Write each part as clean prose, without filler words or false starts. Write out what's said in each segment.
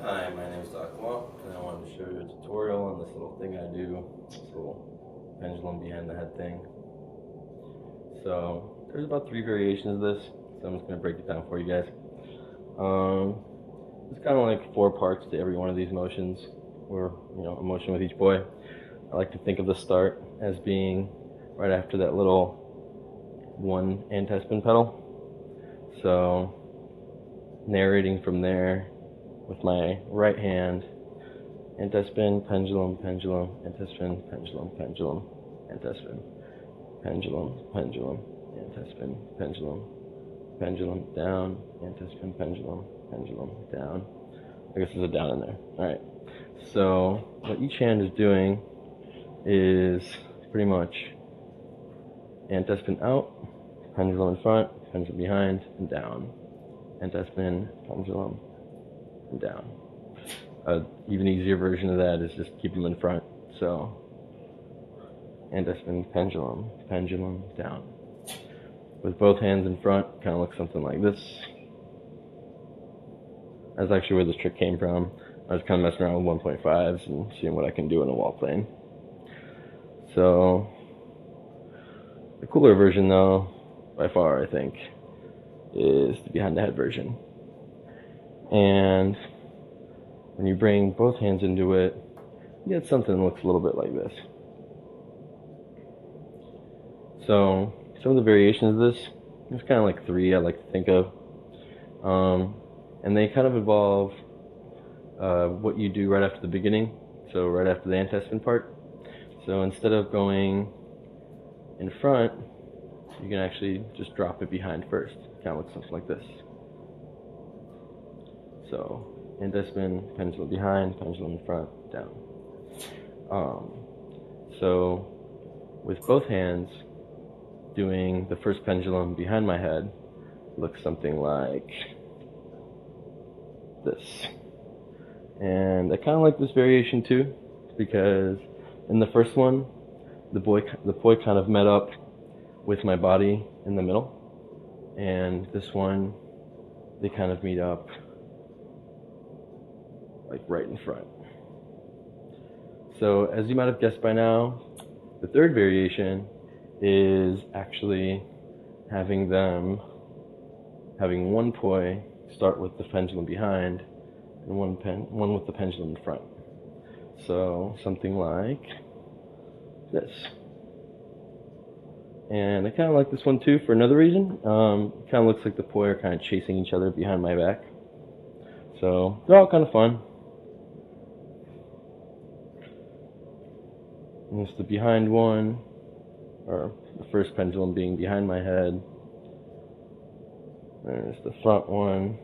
Hi, my name is Aqua, and I wanted to show you a tutorial on this little thing I do, this little pendulum behind the head thing. So there's about 3 variations of this, so I'm just going to break it down for you guys. It's kind of like 4 parts to every one of these motions, or a motion with each boy. I like to think of the start as being right after that little 1 anti-spin pedal. So narrating from there with my right hand, anti-spin, pendulum, pendulum, anti-spin, pendulum, pendulum, anti-spin, pendulum, pendulum, anti-spin, pendulum, pendulum, down, anti-spin, pendulum, pendulum, down. I guess there's a down in there. Alright, so what each hand is doing is pretty much anti-spin out, pendulum in front, pendulum behind, and down. Anti-spin, pendulum, and down. An even easier version of that is just keep them in front. So anti-spin, pendulum, pendulum, down. With both hands in front, kind of looks something like this. That's actually where this trick came from. I was kind of messing around with 1.5s and seeing what I can do in a wall plane. So the cooler version, though, by far, I think, is the behind the head version. And when you bring both hands into it, you get something that looks a little bit like this. So some of the variations of this, there's kind of like 3 I like to think of. And they kind of involve what you do right after the beginning, so right after the anti-spin part. So instead of going in front, you can actually just drop it behind first. Kind of looks something like this. So anti-spin, pendulum behind, pendulum in front, down. So with both hands, doing the first pendulum behind my head looks something like this. And I kind of like this variation too, because in the first one, the boy kind of met up with my body in the middle, and this one, they kind of meet up like right in front. So as you might have guessed by now, the third variation is actually having one poi start with the pendulum behind and one with the pendulum in front. So something like this. And I kind of like this one too for another reason. It kind of looks like the poi are kind of chasing each other behind my back. So they're all kind of fun. And it's the behind one, or the first pendulum being behind my head. There's the front one.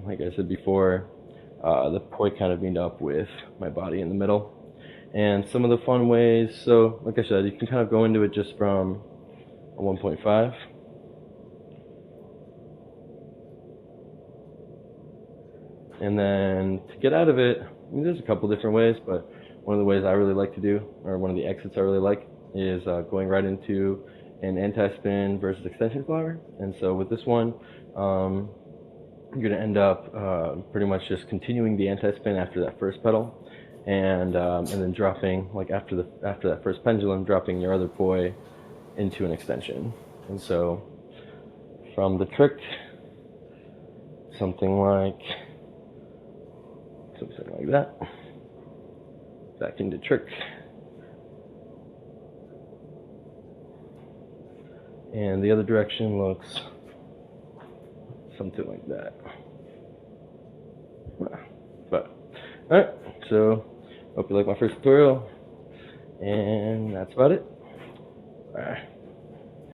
Like I said before, the poi kind of meet up with my body in the middle. And some of the fun ways, so like I said, you can kind of go into it just from a 1.5. And then to get out of it, I mean, there's a couple different ways, but one of the ways I really like to do, or one of the exits I really like, is going right into an anti-spin versus extension flower. And so with this one, you're going to end up pretty much just continuing the anti-spin after that first pedal, and then dropping, like after that first pendulum, dropping your other poi into an extension. And so from the trick, something like that. Back into trick. And the other direction looks something like that. But, alright, so hope you like my first tutorial, and that's about it. Alright.